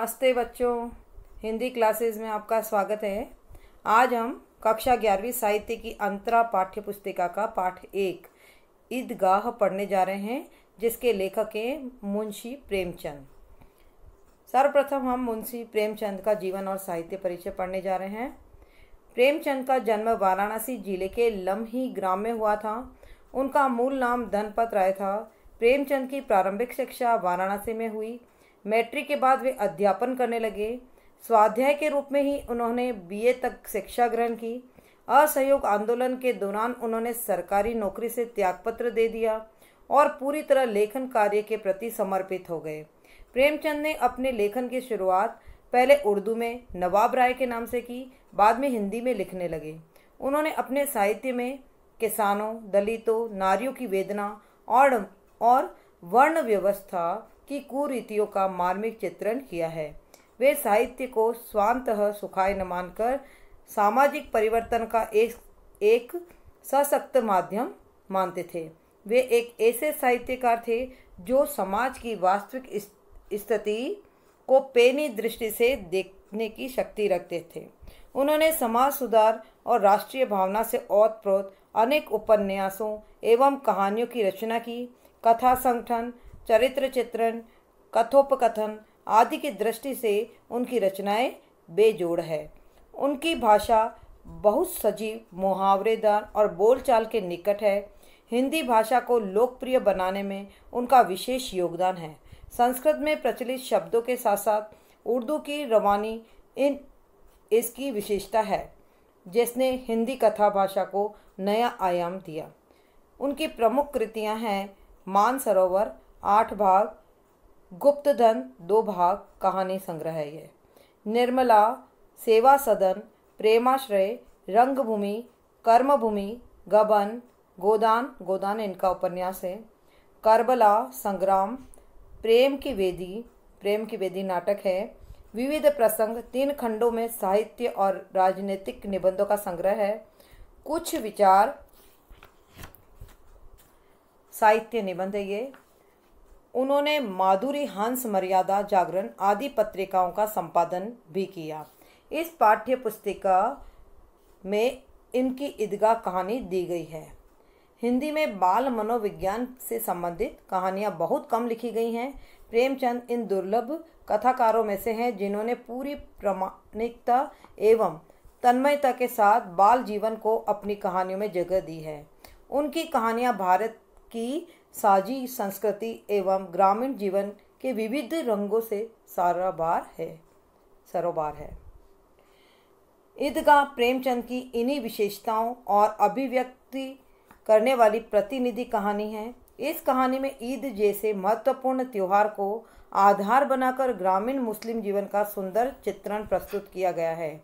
नमस्ते बच्चों, हिंदी क्लासेस में आपका स्वागत है। आज हम कक्षा 11वीं साहित्य की अंतरा पाठ्य पुस्तिका का पाठ 1 ईदगाह पढ़ने जा रहे हैं, जिसके लेखक हैं मुंशी प्रेमचंद। सर्वप्रथम हम मुंशी प्रेमचंद का जीवन और साहित्य परिचय पढ़ने जा रहे हैं। प्रेमचंद का जन्म वाराणसी जिले के लम्ही ग्राम में हुआ था। उनका मूल नाम धनपत राय था। प्रेमचंद की प्रारंभिक शिक्षा वाराणसी में हुई। मैट्रिक के बाद वे अध्यापन करने लगे। स्वाध्याय के रूप में ही उन्होंने बीए तक शिक्षा ग्रहण की। असहयोग आंदोलन के दौरान उन्होंने सरकारी नौकरी से त्यागपत्र दे दिया और पूरी तरह लेखन कार्य के प्रति समर्पित हो गए। प्रेमचंद ने अपने लेखन की शुरुआत पहले उर्दू में नवाब राय के नाम से की, बाद में हिंदी में लिखने लगे। उन्होंने अपने साहित्य में किसानों, दलितों, नारियों की वेदना और वर्ण व्यवस्था की कुरीतियों का मार्मिक चित्रण किया है। वे साहित्य को स्वांतः सुखाय न मानकर सामाजिक परिवर्तन का एक सशक्त माध्यम मानते थे। वे एक ऐसे साहित्यकार थे जो समाज की वास्तविक स्थिति को पेनी दृष्टि से देखने की शक्ति रखते थे। उन्होंने समाज सुधार और राष्ट्रीय भावना से ओतप्रोत अनेक उपन्यासों एवं कहानियों की रचना की। कथा संगठन, चरित्र चित्रण, कथोपकथन आदि की दृष्टि से उनकी रचनाएं बेजोड़ है। उनकी भाषा बहुत सजीव, मुहावरेदार और बोलचाल के निकट है। हिंदी भाषा को लोकप्रिय बनाने में उनका विशेष योगदान है। संस्कृत में प्रचलित शब्दों के साथ साथ उर्दू की रवानी इसकी विशेषता है, जिसने हिंदी कथा भाषा को नया आयाम दिया। उनकी प्रमुख कृतियां हैं मानसरोवर 8 भाग, गुप्तधन 2 भाग कहानी संग्रह है ये, निर्मला, सेवा सदन, प्रेमाश्रय, रंगभूमि, कर्मभूमि, गबन, गोदान इनका उपन्यास है, करबला, संग्राम, प्रेम की वेदी नाटक है, विविध प्रसंग 3 खंडों में साहित्य और राजनीतिक निबंधों का संग्रह है, कुछ विचार साहित्य निबंध है ये। उन्होंने माधुरी, हंस, मर्यादा, जागरण आदि पत्रिकाओं का संपादन भी किया। इस पाठ्य पुस्तिका में इनकी ईदगाह कहानी दी गई है। हिंदी में बाल मनोविज्ञान से संबंधित कहानियां बहुत कम लिखी गई हैं। प्रेमचंद इन दुर्लभ कथाकारों में से हैं जिन्होंने पूरी प्रामाणिकता एवं तन्मयता के साथ बाल जीवन को अपनी कहानियों में जगह दी है। उनकी कहानियां भारत की साझी संस्कृति एवं ग्रामीण जीवन के विविध रंगों से सरोबार है। ईदगाह प्रेमचंद की इन्हीं विशेषताओं और अभिव्यक्ति करने वाली प्रतिनिधि कहानी है। इस कहानी में ईद जैसे महत्वपूर्ण त्योहार को आधार बनाकर ग्रामीण मुस्लिम जीवन का सुंदर चित्रण प्रस्तुत किया गया है।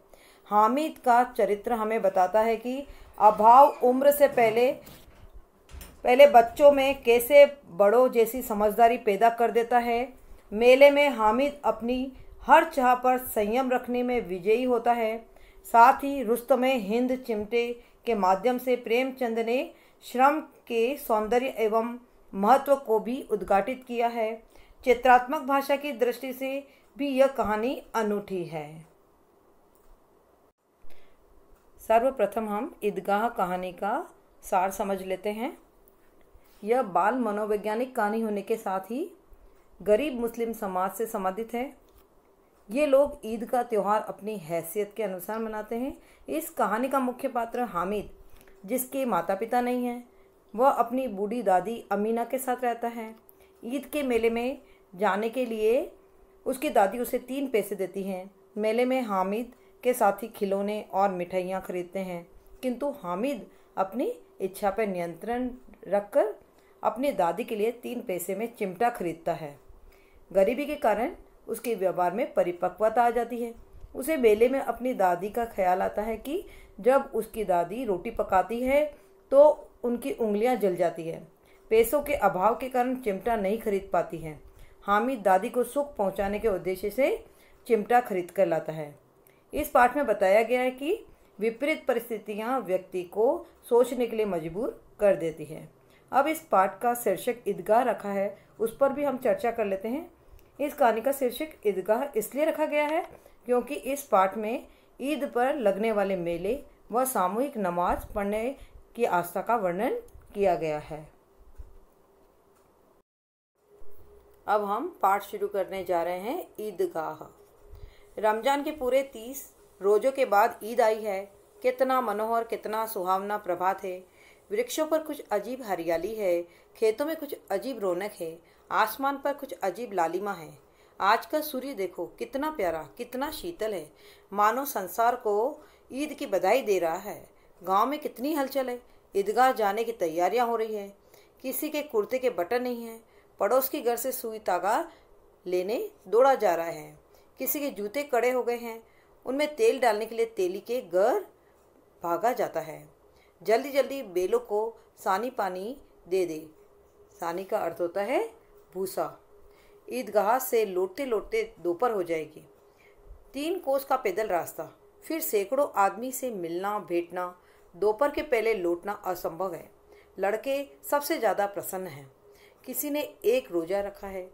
हामिद का चरित्र हमें बताता है कि अभाव उम्र से पहले बच्चों में कैसे बड़ों जैसी समझदारी पैदा कर देता है। मेले में हामिद अपनी हर चाह पर संयम रखने में विजयी होता है। साथ ही रुस्तमे हिंद चिमटे के माध्यम से प्रेमचंद ने श्रम के सौंदर्य एवं महत्व को भी उद्घाटित किया है। चित्रात्मक भाषा की दृष्टि से भी यह कहानी अनूठी है। सर्वप्रथम हम ईदगाह कहानी का सार समझ लेते हैं। यह बाल मनोवैज्ञानिक कहानी होने के साथ ही गरीब मुस्लिम समाज से संबंधित है। ये लोग ईद का त्यौहार अपनी हैसियत के अनुसार मनाते हैं। इस कहानी का मुख्य पात्र हामिद, जिसके माता पिता नहीं हैं, वह अपनी बूढ़ी दादी अमीना के साथ रहता है। ईद के मेले में जाने के लिए उसकी दादी उसे 3 पैसे देती हैं। मेले में हामिद के साथी खिलौने और मिठाइयाँ खरीदते हैं, किंतु हामिद अपनी इच्छा पर नियंत्रण रखकर अपनी दादी के लिए 3 पैसे में चिमटा खरीदता है। गरीबी के कारण उसके व्यवहार में परिपक्वता आ जाती है। उसे मेले में अपनी दादी का ख्याल आता है कि जब उसकी दादी रोटी पकाती है तो उनकी उंगलियां जल जाती है। पैसों के अभाव के कारण चिमटा नहीं खरीद पाती है। हामिद दादी को सुख पहुंचाने के उद्देश्य से चिमटा खरीद कर लाता है। इस पाठ में बताया गया है कि विपरीत परिस्थितियां व्यक्ति को सोचने के लिए मजबूर कर देती हैं। अब इस पाठ का शीर्षक ईदगाह रखा है, उस पर भी हम चर्चा कर लेते हैं। इस कहानी का शीर्षक ईदगाह इसलिए रखा गया है क्योंकि इस पाठ में ईद पर लगने वाले मेले व सामूहिक नमाज पढ़ने की आस्था का वर्णन किया गया है। अब हम पाठ शुरू करने जा रहे हैं। ईदगाह। रमजान के पूरे 30 रोज़ों के बाद ईद आई है। कितना मनोहर, कितना सुहावना प्रभात है। वृक्षों पर कुछ अजीब हरियाली है, खेतों में कुछ अजीब रौनक है, आसमान पर कुछ अजीब लालिमा है। आज का सूर्य देखो, कितना प्यारा, कितना शीतल है, मानो संसार को ईद की बधाई दे रहा है। गांव में कितनी हलचल है। ईदगाह जाने की तैयारियां हो रही है। किसी के कुर्ते के बटन नहीं है। पड़ोस के घर से सुई धागा लेने दौड़ा जा रहा है। किसी के जूते कड़े हो गए हैं, उनमें तेल डालने के लिए तेली के घर भागा जाता है। जल्दी जल्दी बेलों को सानी पानी दे दे। सानी का अर्थ होता है भूसा। ईदगाह से लौटते लौटते दोपहर हो जाएगी। 3 कोस का पैदल रास्ता, फिर सैकड़ों आदमी से मिलना भेंटना। दोपहर के पहले लौटना असंभव है। लड़के सबसे ज़्यादा प्रसन्न हैं। किसी ने एक रोज़ा रखा है,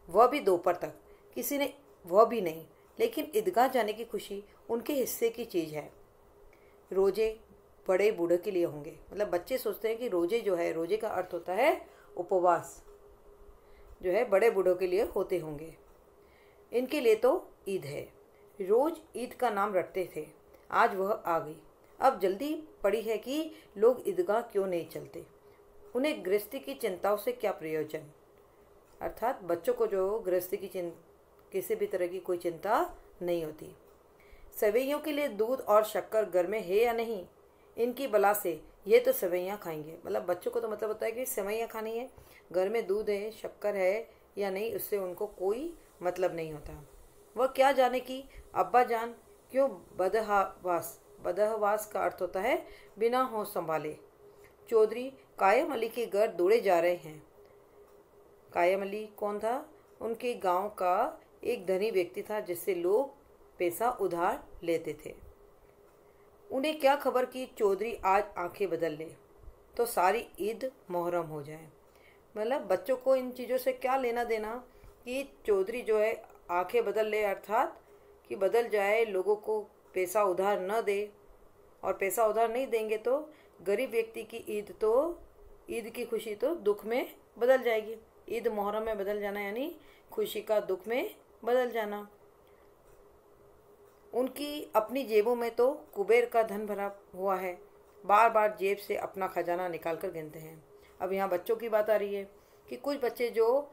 वह भी दोपहर तक। किसी ने वह भी नहीं, लेकिन ईदगाह जाने की खुशी उनके हिस्से की चीज़ है। रोजे बड़े बूढ़े के लिए होंगे। मतलब बच्चे सोचते हैं कि रोजे जो है, रोजे का अर्थ होता है उपवास, जो है बड़े बूढ़ों के लिए होते होंगे। इनके लिए तो ईद है। रोज ईद का नाम रटते थे, आज वह आ गई। अब जल्दी पड़ी है कि लोग ईदगाह क्यों नहीं चलते। उन्हें गृहस्थी की चिंताओं से क्या प्रयोजन। अर्थात बच्चों को जो गृहस्थी की किसी भी तरह की कोई चिंता नहीं होती। सेवैयों के लिए दूध और शक्कर घर में है या नहीं, इनकी बला से ये तो सेवैयाँ खाएंगे। मतलब बच्चों को तो मतलब होता है कि सेवैयाँ खानी है, घर में दूध है, शक्कर है या नहीं, उससे उनको कोई मतलब नहीं होता। वह क्या जाने कि अब्बा जान क्यों बदहवास। बदहवास का अर्थ होता है बिना होश संभाले। चौधरी कायम अली के घर दौड़े जा रहे हैं। कायम अली कौन था? उनके गांव का एक धनी व्यक्ति था जिससे लोग पैसा उधार लेते थे। उन्हें क्या खबर कि चौधरी आज आंखें बदल ले तो सारी ईद मुहर्रम हो जाए। मतलब बच्चों को इन चीज़ों से क्या लेना देना कि चौधरी जो है आंखें बदल ले, अर्थात कि बदल जाए, लोगों को पैसा उधार न दे। और पैसा उधार नहीं देंगे तो गरीब व्यक्ति की ईद की खुशी तो दुख में बदल जाएगी। ईद मुहर्रम में बदल जाना यानी खुशी का दुख में बदल जाना। उनकी अपनी जेबों में तो कुबेर का धन भरा हुआ है, बार बार जेब से अपना खजाना निकाल कर गिनते हैं। अब यहाँ बच्चों की बात आ रही है कि कुछ बच्चे जो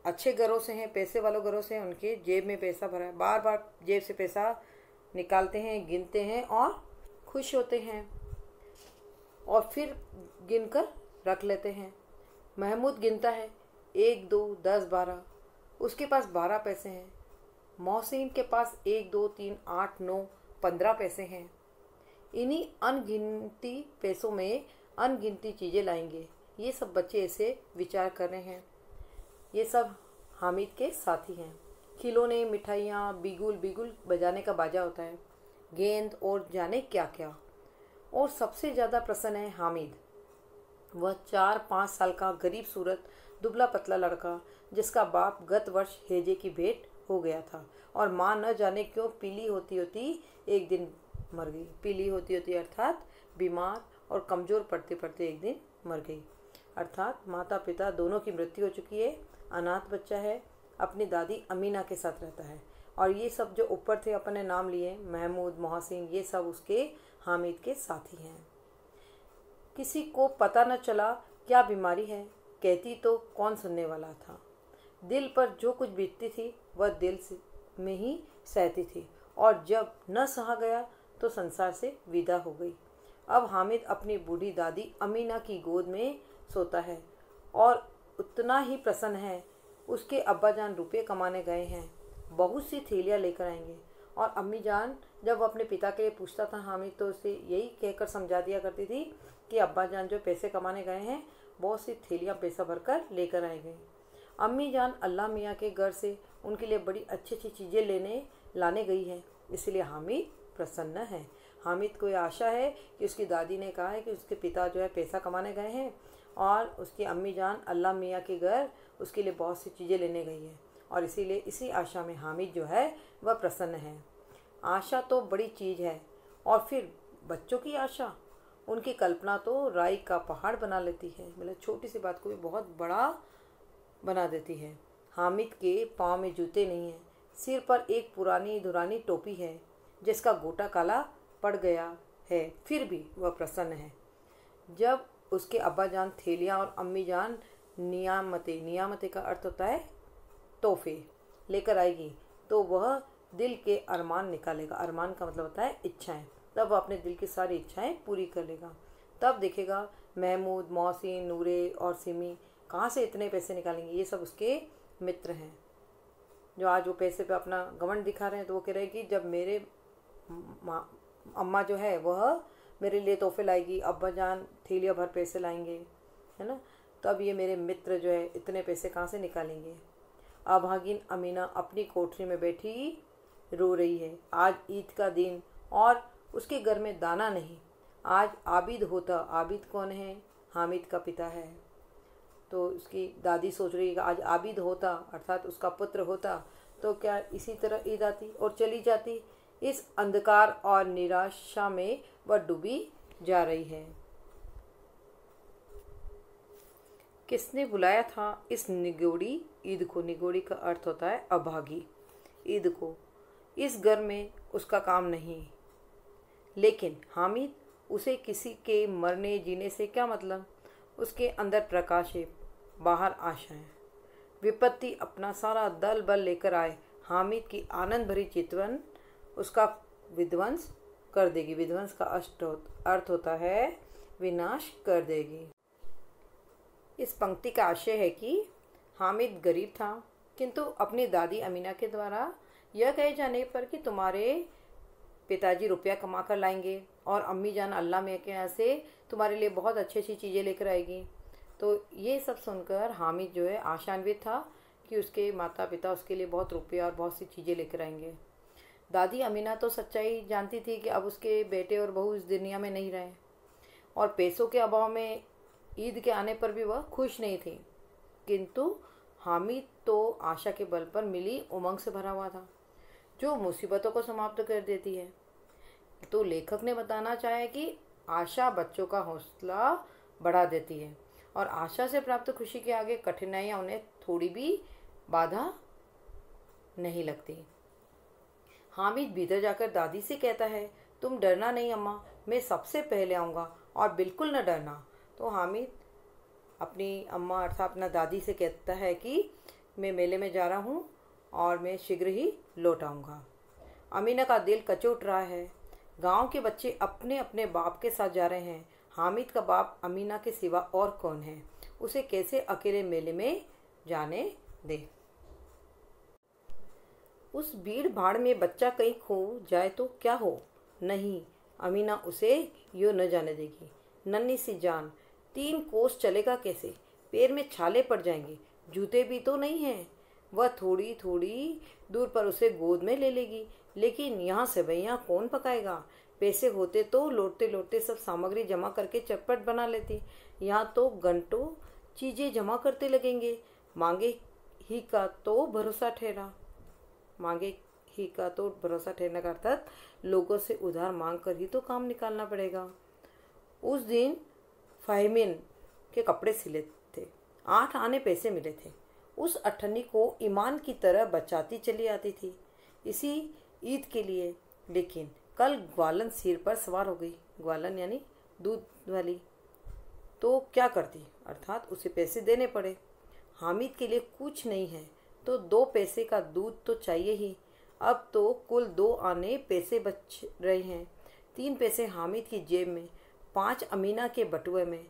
अच्छे घरों से हैं, पैसे वालों घरों से हैं, उनके जेब में पैसा भरा है, बार बार जेब से पैसा निकालते हैं, गिनते हैं और खुश होते हैं और फिर गिनकर रख लेते हैं। महमूद गिनता है 1 2 10 12, उसके पास 12 पैसे हैं। मोहसिन के पास 1 2 3 8 9 15 पैसे हैं। इन्हीं अनगिनती पैसों में अनगिनती चीज़ें लाएंगे। ये सब बच्चे ऐसे विचार कर रहे हैं। ये सब हामिद के साथी हैं। खिलौने, मिठाइयाँ, बिगुल बिगुल बजाने का बाजा होता है, गेंद और जाने क्या क्या। और सबसे ज़्यादा प्रसन्न है हामिद। वह 4-5 साल का गरीब सूरत दुबला पतला लड़का जिसका बाप गत वर्ष हैजे की भेंट हो गया था और माँ न जाने क्यों पीली होती होती एक दिन मर गई। पीली होती होती अर्थात बीमार और कमज़ोर पड़ते पड़ते एक दिन मर गई। अर्थात माता पिता दोनों की मृत्यु हो चुकी है। अनाथ बच्चा है, अपनी दादी अमीना के साथ रहता है। और ये सब जो ऊपर थे अपने नाम लिए, महमूद, मोहसिन, ये सब उसके हामिद के साथी हैं। किसी को पता न चला क्या बीमारी है, कहती तो कौन सुनने वाला था। दिल पर जो कुछ बीतती थी वह दिल में ही सहती थी और जब न सहा गया तो संसार से विदा हो गई। अब हामिद अपनी बूढ़ी दादी अमीना की गोद में सोता है और उतना ही प्रसन्न है। उसके अब्बा जान रुपये कमाने गए हैं, बहुत सी थैलियाँ लेकर आएंगे। और अम्मी जान जब वो अपने पिता के लिए पूछता था हामिद तो उसे यही कहकर समझा दिया करती थी कि अब्बा जान जो पैसे कमाने गए हैं बहुत सी थैलियाँ पैसा भरकर लेकर आएंगे। अम्मी जान अल्लाह मियाँ के घर से उनके लिए बड़ी अच्छी अच्छी चीज़ें लाने गई हैं, इसलिए हामिद प्रसन्न है। हामिद को यह आशा है कि उसकी दादी ने कहा है कि उसके पिता जो है पैसा कमाने गए हैं और उसकी अम्मी जान अल्लाह मियाँ के घर उसके लिए बहुत सी चीज़ें लेने गई है और इसीलिए इसी आशा में हामिद जो है वह प्रसन्न है। आशा तो बड़ी चीज़ है, और फिर बच्चों की आशा, उनकी कल्पना तो राई का पहाड़ बना लेती है, मतलब छोटी सी बात को भी बहुत बड़ा बना देती है। हामिद के पाँव में जूते नहीं हैं, सिर पर एक पुरानी धुरानी टोपी है जिसका गोटा काला पड़ गया है, फिर भी वह प्रसन्न है। जब उसके अब्बा जान थैलियाँ और अम्मी जान नियामते का अर्थ होता है तोहफे लेकर आएगी, तो वह दिल के अरमान निकालेगा। अरमान का मतलब होता है इच्छाएं। तब वह अपने दिल की सारी इच्छाएं पूरी कर लेगा। तब देखेगा महमूद, मोहसिन, नूरे और सिमी कहाँ से इतने पैसे निकालेंगे। ये सब उसके मित्र हैं जो आज वो पैसे पे अपना घमंड दिखा रहे हैं। तो वो कह रहे हैं कि जब मेरे अम्मा जो है वह मेरे लिए तोहफे लाएगी, अब्बा जान थैलियाँ भर पैसे लाएंगे, है ना, तब ये मेरे मित्र जो है इतने पैसे कहाँ से निकालेंगे। अभागिन अमीना अपनी कोठरी में बैठी रो रही है। आज ईद का दिन और उसके घर में दाना नहीं। आज आबिद होता। आबिद कौन है? हामिद का पिता है। तो उसकी दादी सोच रही है कि आज आबिद होता अर्थात उसका पुत्र होता तो क्या इसी तरह ईद आती और चली जाती। इस अंधकार और निराशा में वह डूबी जा रही है। किसने बुलाया था इस निगोड़ी ईद को? निगोड़ी का अर्थ होता है अभागी। ईद को इस घर में उसका काम नहीं, लेकिन हामिद, उसे किसी के मरने जीने से क्या मतलब। उसके अंदर प्रकाश है, बाहर आशा है। विपत्ति अपना सारा दल बल लेकर आए, हामिद की आनंद भरी चितवन उसका विध्वंस कर देगी। विध्वंस का अर्थ होता है विनाश कर देगी। इस पंक्ति का आशय है कि हामिद गरीब था, किंतु अपनी दादी अमीना के द्वारा यह कहे जाने पर कि तुम्हारे पिताजी रुपया कमा कर लाएंगे और अम्मी जान अल्लाह में के यहाँ से तुम्हारे लिए बहुत अच्छी अच्छी चीज़ें लेकर आएगी, तो ये सब सुनकर हामिद जो है आशान्वित था कि उसके माता पिता उसके लिए बहुत रुपया और बहुत सी चीज़ें लेकर आएंगे। दादी अमीना तो सच्चाई जानती थी कि अब उसके बेटे और बहू इस दुनिया में नहीं रहे, और पैसों के अभाव में ईद के आने पर भी वह खुश नहीं थी। किंतु हामिद तो आशा के बल पर मिली उमंग से भरा हुआ था, जो मुसीबतों को समाप्त कर देती है। तो लेखक ने बताना चाहा कि आशा बच्चों का हौसला बढ़ा देती है, और आशा से प्राप्त खुशी के आगे कठिनाइयाँ उन्हें थोड़ी भी बाधा नहीं लगती। हामिद भीतर जाकर दादी से कहता है, तुम डरना नहीं अम्मा, मैं सबसे पहले आऊँगा और बिल्कुल न डरना। तो हामिद अपनी अम्मा अर्थात अपना दादी से कहता है कि मैं मेले में जा रहा हूँ और मैं शीघ्र ही लौट आऊँगा। अमीना का दिल कचोट रहा है। गांव के बच्चे अपने अपने बाप के साथ जा रहे हैं। हामिद का बाप अमीना के सिवा और कौन है? उसे कैसे अकेले मेले में जाने दे। उस भीड़ भाड़ में बच्चा कहीं खो जाए तो क्या हो? नहीं, अमीना उसे यूँ न जाने देगी। नन्ही सी जान, 3 कोस चलेगा कैसे? पैर में छाले पड़ जाएंगे, जूते भी तो नहीं हैं। वह थोड़ी थोड़ी दूर पर उसे गोद में ले लेगी, लेकिन यहाँ सेवैयाँ कौन पकाएगा? पैसे होते तो लौटते लौटते सब सामग्री जमा करके चटपट बना लेती। यहाँ तो घंटों चीज़ें जमा करते लगेंगे। मांगे ही का तो भरोसा ठहरा। मांगे ही का तो भरोसा ठहरने का अर्थात लोगों से उधार मांग कर ही तो काम निकालना पड़ेगा। उस दिन फाहिमिन के कपड़े सिले थे, 8 आने पैसे मिले थे। उस अठन्नी को ईमान की तरह बचाती चली आती थी इसी ईद के लिए। लेकिन कल ग्वालन सिर पर सवार हो गई। ग्वालन यानी दूध वाली। तो क्या करती, अर्थात उसे पैसे देने पड़े। हामिद के लिए कुछ नहीं है तो 2 पैसे का दूध तो चाहिए ही। अब तो कुल 2 आने पैसे बच रहे हैं। 3 पैसे हामिद की जेब में, 5 अमीना के बटुए में।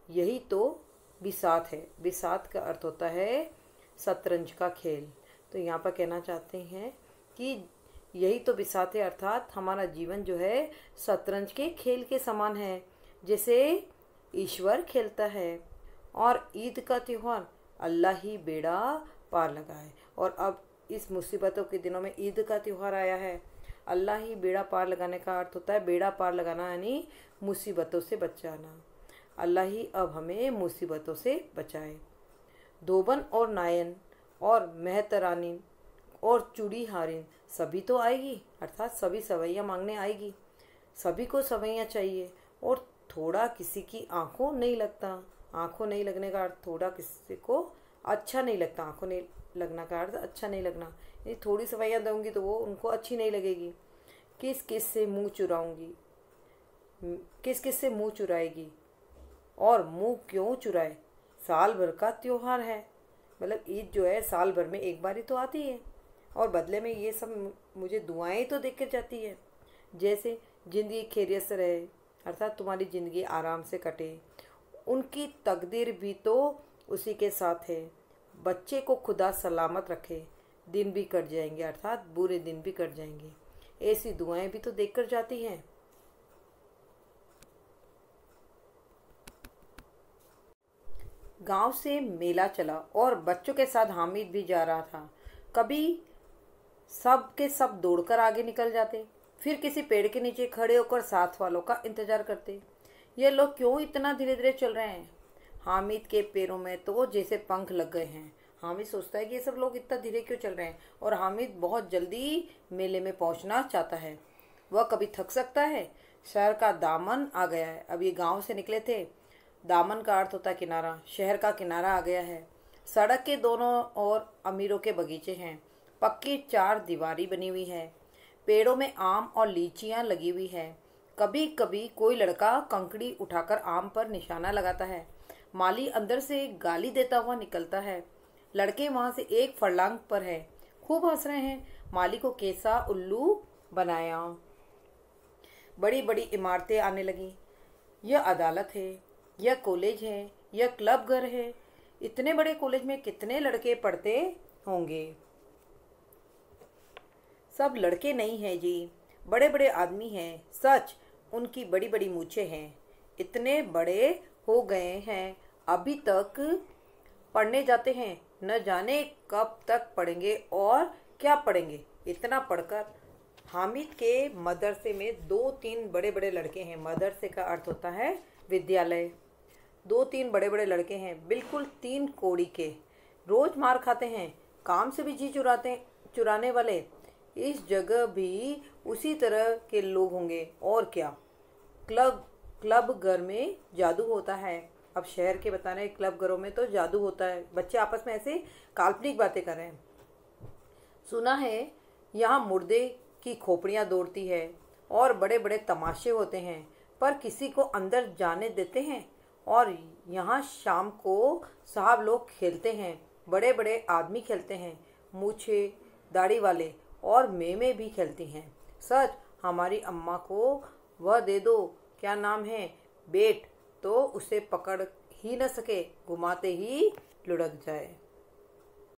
यही तो बिसात है। बिसात का अर्थ होता है शतरंज का खेल। तो यहाँ पर कहना चाहते हैं कि यही तो बिसात है, अर्थात हमारा जीवन जो है शतरंज के खेल के समान है, जैसे ईश्वर खेलता है। और ईद का त्यौहार अल्लाह ही बेड़ा पार लगाए। और अब इस मुसीबतों के दिनों में ईद का त्यौहार आया है। अल्लाह ही बेड़ा पार लगाने का अर्थ होता है बेड़ा पार लगाना, यानी मुसीबतों से बचाना। अल्लाह ही अब हमें मुसीबतों से बचाए। धोबन और नायन और मेहतरानी और चूड़ीहारिन सभी तो आएगी, अर्थात सभी सवैया मांगने आएगी। सभी को सवैया चाहिए और थोड़ा किसी की आंखों नहीं लगता। आंखों नहीं लगने का अर्थ थोड़ा किसी को अच्छा नहीं लगता। आंखों नहीं लगना का अर्थ अच्छा नहीं लगना। यदि थोड़ी सवैया दूंगी तो वो उनको अच्छी नहीं लगेगी। किस किस से मुंह चुराऊंगी, किस किस से मुंह चुराएगी, और मुंह क्यों चुराए, साल भर का त्योहार है। मतलब ईद जो है साल भर में एक बार ही तो आती है, और बदले में ये सब मुझे दुआएं तो देकर जाती है। जैसे ज़िंदगी खैरियत से रहे, अर्थात तुम्हारी ज़िंदगी आराम से कटे, उनकी तकदीर भी तो उसी के साथ है। बच्चे को खुदा सलामत रखे, दिन भी कट जाएंगे, अर्थात बुरे दिन भी कट जाएंगे। ऐसी दुआएं भी तो देकर जाती हैं। गांव से मेला चला और बच्चों के साथ हामिद भी जा रहा था। कभी सब के सब दौड़कर आगे निकल जाते, फिर किसी पेड़ के नीचे खड़े होकर साथ वालों का इंतजार करते। ये लोग क्यों इतना धीरे धीरे चल रहे हैं? हामिद के पैरों में तो जैसे पंख लग गए हैं। हामिद सोचता है कि ये सब लोग इतना धीरे क्यों चल रहे हैं, और हामिद बहुत जल्दी मेले में पहुंचना चाहता है। वह कभी थक सकता है। शहर का दामन आ गया है। अब ये गांव से निकले थे। दामन का अर्थ होता है किनारा। शहर का किनारा आ गया है। सड़क के दोनों ओर अमीरों के बगीचे हैं। पक्की चार दीवारी बनी हुई है। पेड़ों में आम और लीचियां लगी हुई है। कभी कभी कोई लड़का कंकड़ी उठाकर आम पर निशाना लगाता है। माली अंदर से गाली देता हुआ निकलता है। लड़के वहां से एक फरलांग पर है, खूब हंस रहे हैं। माली को कैसा उल्लू बनाया। बड़ी बड़ी इमारतें आने लगी। यह अदालत है, यह कॉलेज है, यह क्लब घर है। इतने बड़े कॉलेज में कितने लड़के पढ़ते होंगे? सब लड़के नहीं हैं जी, बड़े बड़े आदमी हैं। सच, उनकी बड़ी बड़ी मूछें हैं। इतने बड़े हो गए हैं, अभी तक पढ़ने जाते हैं। न जाने कब तक पढ़ेंगे और क्या पढ़ेंगे। इतना पढ़कर हामिद के मदरसे में 2-3 बड़े बड़े लड़के हैं। मदरसे का अर्थ होता है विद्यालय। 2-3 बड़े बड़े लड़के हैं, बिल्कुल 3 कौड़ी के। रोज मार खाते हैं, काम से भी जी चुराने वाले। इस जगह भी उसी तरह के लोग होंगे, और क्या। क्लब घर में जादू होता है। अब शहर के बता रहे हैं क्लब घरों में तो जादू होता है। बच्चे आपस में ऐसे काल्पनिक बातें कर रहे हैं। सुना है यहाँ मुर्दे की खोपड़ियाँ दौड़ती है और बड़े बड़े तमाशे होते हैं, पर किसी को अंदर जाने देते हैं। और यहाँ शाम को साहब लोग खेलते हैं, बड़े बड़े आदमी खेलते हैं, मूछे दाढ़ी वाले, और मेमे भी खेलती हैं। सच, हमारी अम्मा को वह दे दो, क्या नाम है, बेट, तो उसे पकड़ ही न सके, घुमाते ही लुढ़क जाए।